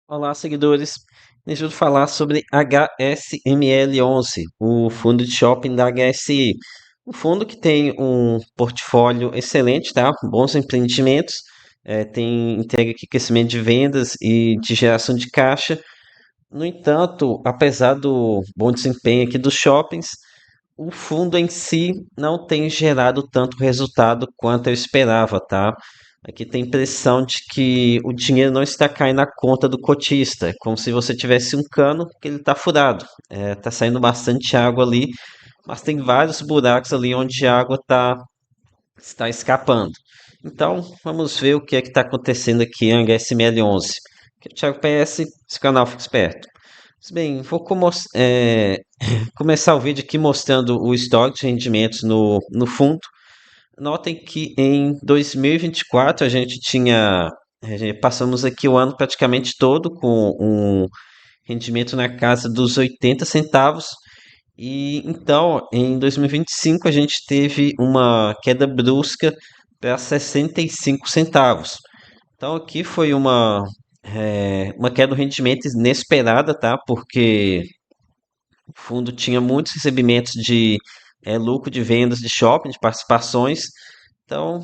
Olá, seguidores. Deixa eu falar sobre HSML11, o fundo de shopping da HSI. Um fundo que tem um portfólio excelente, tá? Bons empreendimentos, tem entrega aqui crescimento de vendas e de geração de caixa. No entanto, apesar do bom desempenho aqui dos shoppings, o fundo em si não tem gerado tanto resultado quanto eu esperava, tá? Aqui tem a impressão de que o dinheiro não está caindo na conta do cotista, é como se você tivesse um cano que ele está furado. Tá saindo bastante água ali, mas tem vários buracos ali onde a água está escapando. Então, vamos ver o que é que está acontecendo aqui em HSML11. Aqui é o Thiago PS, esse canal fica esperto. Mas bem, vou começar o vídeo aqui mostrando o histórico de rendimentos no fundo. Notem que em 2024 passamos aqui o ano praticamente todo com um rendimento na casa dos 80 centavos. E então, em 2025 a gente teve uma queda brusca para 65 centavos. Então aqui foi uma queda do rendimento inesperada, tá? Porque o fundo tinha muitos recebimentos de lucro de vendas de shopping, de participações. Então,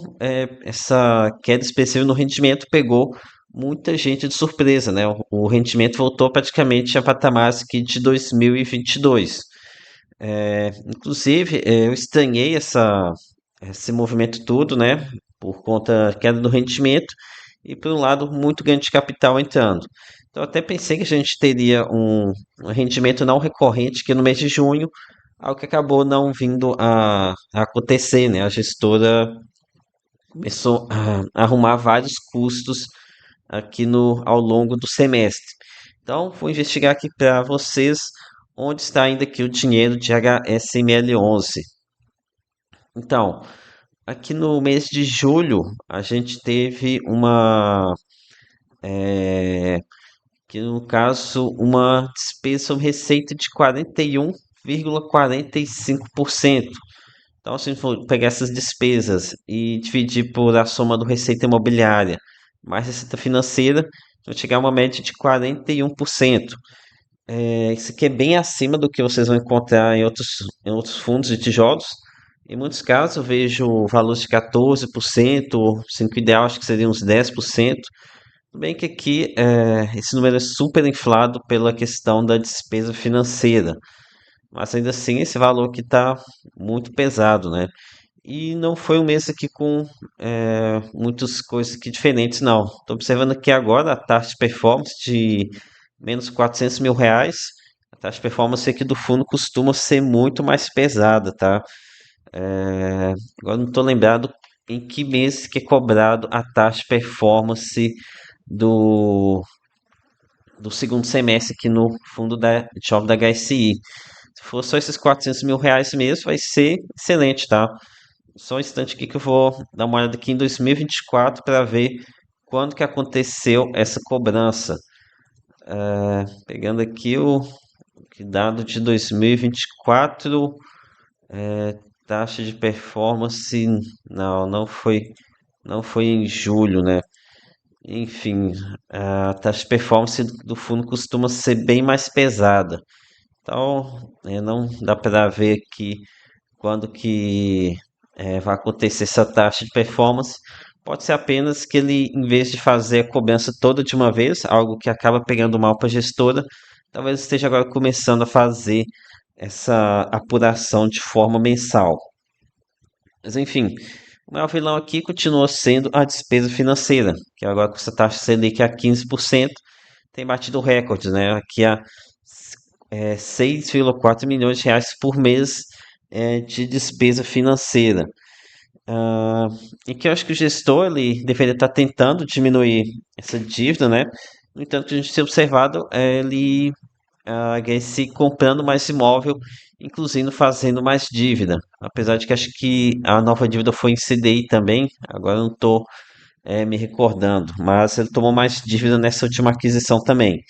essa queda expressiva no rendimento pegou muita gente de surpresa, né? O rendimento voltou praticamente a patamares aqui de 2022. Inclusive, eu estranhei esse movimento todo, né? Por conta da queda do rendimento e, por um lado, muito ganho de capital entrando. Então, eu até pensei que a gente teria um rendimento não recorrente aqui no mês de junho, algo que acabou não vindo a acontecer, né? A gestora começou a arrumar vários custos aqui ao longo do semestre. Então, vou investigar aqui para vocês onde está ainda aqui o dinheiro de HSML11. Então, aqui no mês de julho, a gente teve que no caso, uma despesa sobre receita de 41,45%. Então, se a gente for pegar essas despesas e dividir por a soma do receita imobiliária mais receita financeira, vai chegar a uma média de 41%. Isso aqui é bem acima do que vocês vão encontrar em outros fundos de tijolos. Em muitos casos, eu vejo valores de 14%, sendo que o ideal acho que seria uns 10%. Tudo bem que aqui esse número é super inflado pela questão da despesa financeira, mas ainda assim esse valor aqui está muito pesado, né? E não foi um mês aqui com muitas coisas aqui diferentes, não. Estou observando aqui agora a taxa de performance de menos 400 mil reais. A taxa de performance aqui do fundo costuma ser muito mais pesada, tá? Agora não estou lembrado em que mês que é cobrado a taxa de performance do, do segundo semestre aqui no fundo da Job da HSI. Se for só esses 400 mil reais mesmo, vai ser excelente, tá? Só um instante aqui que eu vou dar uma olhada aqui em 2024 para ver quando que aconteceu essa cobrança. Pegando aqui o dado de 2024, taxa de performance, não foi em julho, né? Enfim, a taxa de performance do fundo costuma ser bem mais pesada. Então, não dá para ver aqui quando que vai acontecer essa taxa de performance. Pode ser apenas que ele, em vez de fazer a cobrança toda de uma vez, algo que acaba pegando mal para a gestora, talvez esteja agora começando a fazer essa apuração de forma mensal. Mas enfim, o maior vilão aqui continua sendo a despesa financeira, que agora com essa taxa Selic a 15%, tem batido recordes, né? Aqui a 6,4 milhões de reais por mês de despesa financeira. E que eu acho que o gestor ele deveria estar tentando diminuir essa dívida, né? No entanto, que a gente tem observado ele se comprando mais imóvel, inclusive fazendo mais dívida. Apesar de que acho que a nova dívida foi em CDI também, agora eu não estou me recordando, mas ele tomou mais dívida nessa última aquisição também.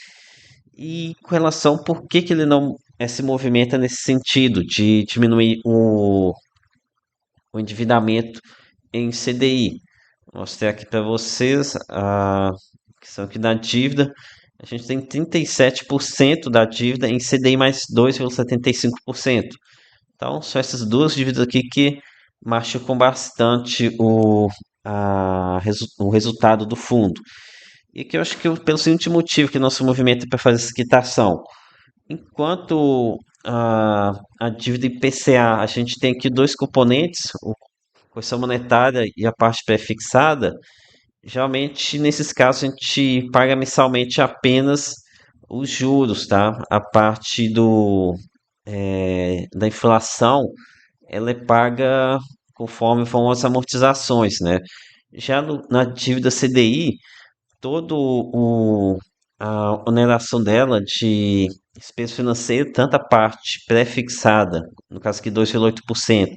E com relação por que ele não se movimenta nesse sentido de diminuir o endividamento em CDI. Vou mostrar aqui para vocês a questão aqui da dívida. a gente tem 37% da dívida em CDI mais 2,75%. Então, são essas duas dívidas aqui que machucam bastante o resultado do fundo. E que eu acho que pelo seguinte motivo que nosso movimento é para fazer essa quitação. Enquanto a dívida IPCA, a gente tem aqui dois componentes, a correção monetária e a parte pré-fixada. Geralmente, nesses casos, a gente paga mensalmente apenas os juros, tá? A parte da inflação, ela é paga conforme vão as amortizações, né? Já na dívida CDI, todo a oneração dela de despesa financeira, tanto a parte pré-fixada, no caso aqui 2,8%,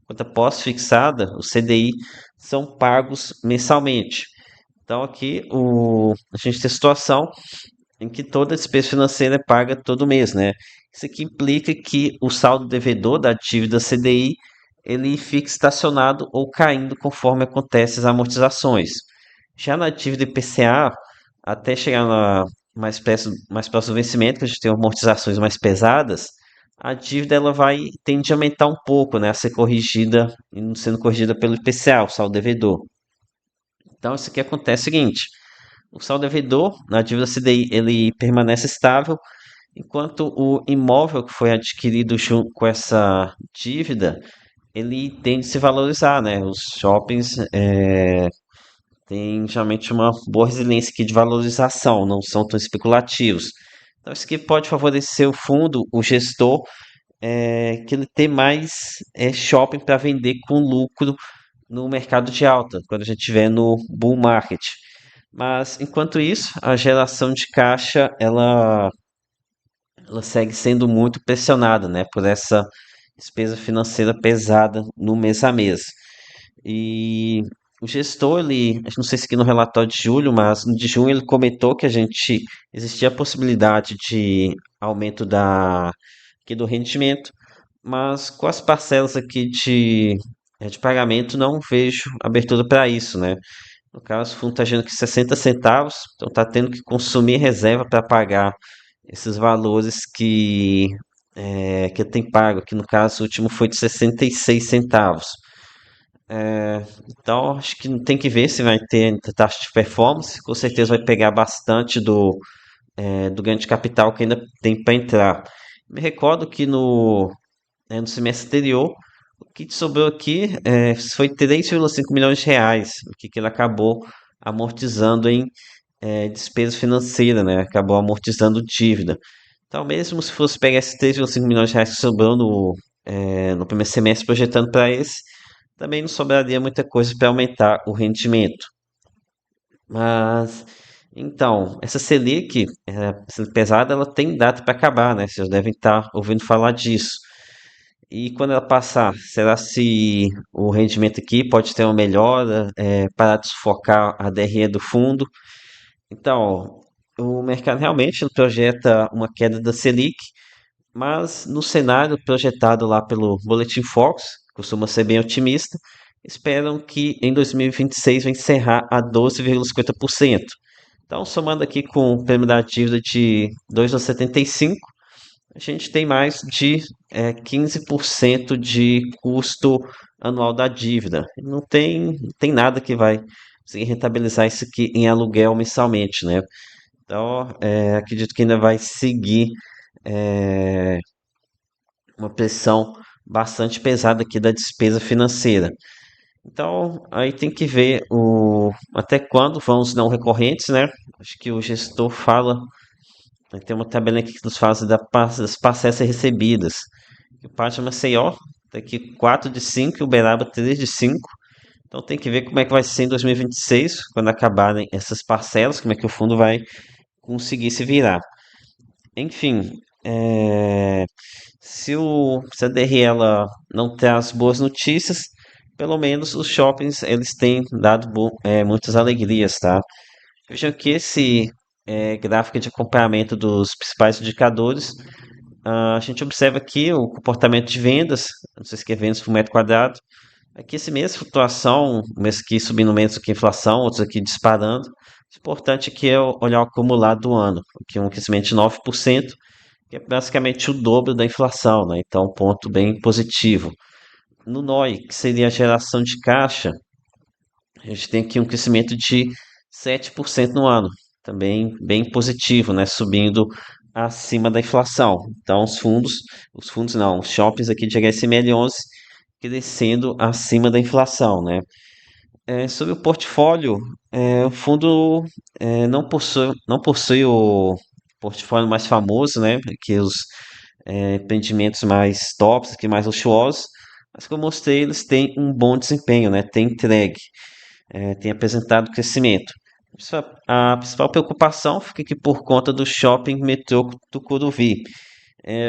quanto a pós-fixada, o CDI, são pagos mensalmente. Então aqui a gente tem a situação em que toda despesa financeira é paga todo mês, né? Isso aqui implica que o saldo devedor da dívida CDI ele fica estacionado ou caindo conforme acontecem as amortizações. Já na dívida IPCA, até chegar mais próximo do vencimento, que a gente tem amortizações mais pesadas, a dívida ela tende a aumentar um pouco, né, a ser corrigida, sendo corrigida pelo IPCA, o saldo devedor. Então, isso aqui acontece o seguinte: o saldo devedor na dívida CDI ele permanece estável, enquanto o imóvel que foi adquirido junto com essa dívida ele tende a se valorizar, né? Os shoppings têm geralmente uma boa resiliência aqui de valorização, não são tão especulativos. Então, isso aqui pode favorecer o fundo, o gestor, que ele tem mais shopping para vender com lucro no mercado de alta, quando a gente estiver no bull market. Mas, enquanto isso, a geração de caixa, ela segue sendo muito pressionada, né, por essa despesa financeira pesada no mês a mês. E o gestor, não sei se aqui no relatório de julho, mas no de junho ele comentou que existia a possibilidade de aumento aqui do rendimento, mas com as parcelas aqui de pagamento não vejo abertura para isso, né? No caso, o fundo está gerando aqui 60 centavos, então está tendo que consumir reserva para pagar esses valores que eu tenho pago, que no caso o último foi de 66 centavos. Então, acho que tem que ver se vai ter taxa de performance. Com certeza vai pegar bastante do ganho de capital que ainda tem para entrar. Me recordo que no semestre anterior, o que sobrou aqui foi 3,5 milhões de reais, o que ele acabou amortizando em despesa financeira, né? Acabou amortizando dívida. Então, mesmo se fosse pegar esses 3,5 milhões de reais que sobrou no primeiro semestre, projetando para esse, também não sobraria muita coisa para aumentar o rendimento. Mas, então, essa Selic, Selic pesada, ela tem data para acabar, né? Vocês devem estar ouvindo falar disso. E quando ela passar, será se o rendimento aqui pode ter uma melhora, parar de sufocar a DRE do fundo? Então, o mercado realmente projeta uma queda da Selic, mas no cenário projetado lá pelo Boletim Fox, costuma ser bem otimista, esperam que em 2026 vai encerrar a 12,50%. Então, somando aqui com o prêmio da dívida de 2,75, a gente tem mais de 15% de custo anual da dívida. Não tem nada que vai conseguir rentabilizar isso aqui em aluguel mensalmente, né? Então, acredito que ainda vai seguir é, uma pressão bastante pesada aqui da despesa financeira. Então, aí tem que ver até quando vão os não recorrentes, né? Acho que o gestor fala, tem uma tabela aqui que nos fala das parcelas recebidas. O Pátio Maceió, tá aqui 4 de 5 e o Uberaba 3 de 5. Então tem que ver como é que vai ser em 2026, quando acabarem essas parcelas, como é que o fundo vai conseguir se virar. Enfim, se a DRE ela não traz boas notícias, pelo menos os shoppings eles têm dado muitas alegrias, tá? Vejam que esse gráfico de acompanhamento dos principais indicadores, a gente observa aqui o comportamento de vendas, não sei se é vendas por metro quadrado. Aqui esse mês, flutuação, um mês aqui subindo menos do que a inflação, outros aqui disparando. importante aqui é olhar o acumulado do ano, que é um crescimento de 9%, que é basicamente o dobro da inflação, né? Então, um ponto bem positivo. No NOI, que seria a geração de caixa, a gente tem aqui um crescimento de 7% no ano, também bem positivo, né? Subindo acima da inflação. Então, os fundos não, os shoppings aqui de HSML11 crescendo acima da inflação, né? Sobre o portfólio, o fundo não possui o portfólio mais famoso, né? Que os empreendimentos mais tops, que mais luxuosos, mas como eu mostrei, eles têm um bom desempenho, né? Tem entregue, tem apresentado crescimento. A principal preocupação fica aqui por conta do shopping metrô Tucuruvi.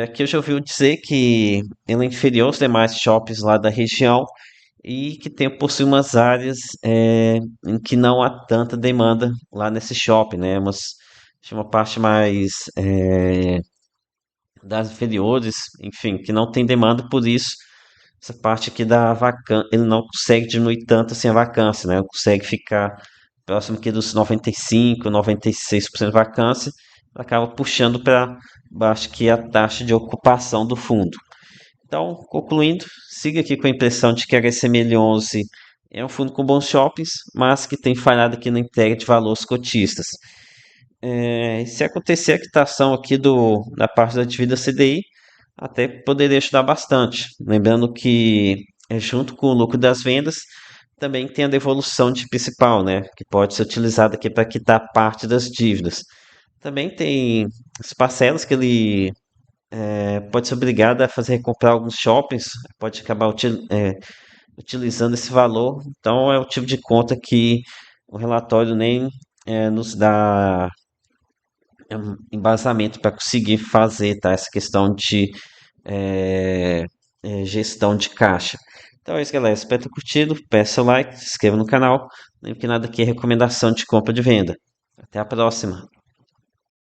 Aqui eu já ouvi dizer que ele é inferior aos demais shoppings lá da região e que possui umas áreas em que não há tanta demanda lá nesse shopping, né? Tinha uma parte mais das inferiores, enfim, que não tem demanda, por isso essa parte aqui da vacância, ele não consegue diminuir tanto assim a vacância, né? Ele consegue ficar próximo aqui dos 95, 96% de vacância, acaba puxando para baixo aqui a taxa de ocupação do fundo. Então, concluindo, siga aqui com a impressão de que a HSML11 é um fundo com bons shoppings, mas que tem falhado aqui na entrega de valores cotistas. Se acontecer a quitação aqui da parte da dívida CDI, até poderia ajudar bastante. Lembrando que, junto com o lucro das vendas, também tem a devolução de principal, né? Que pode ser utilizada aqui para quitar parte das dívidas. Também tem as parcelas que ele pode ser obrigado a fazer comprar alguns shoppings, pode acabar utilizando esse valor. Então, é o tipo de conta que o relatório nem nos dá embasamento para conseguir fazer, tá? Essa questão de é, gestão de caixa. Então é isso, galera. Espero ter curtido. Peça o like, se inscreva no canal. Lembre que nada aqui é recomendação de compra ou de venda. Até a próxima.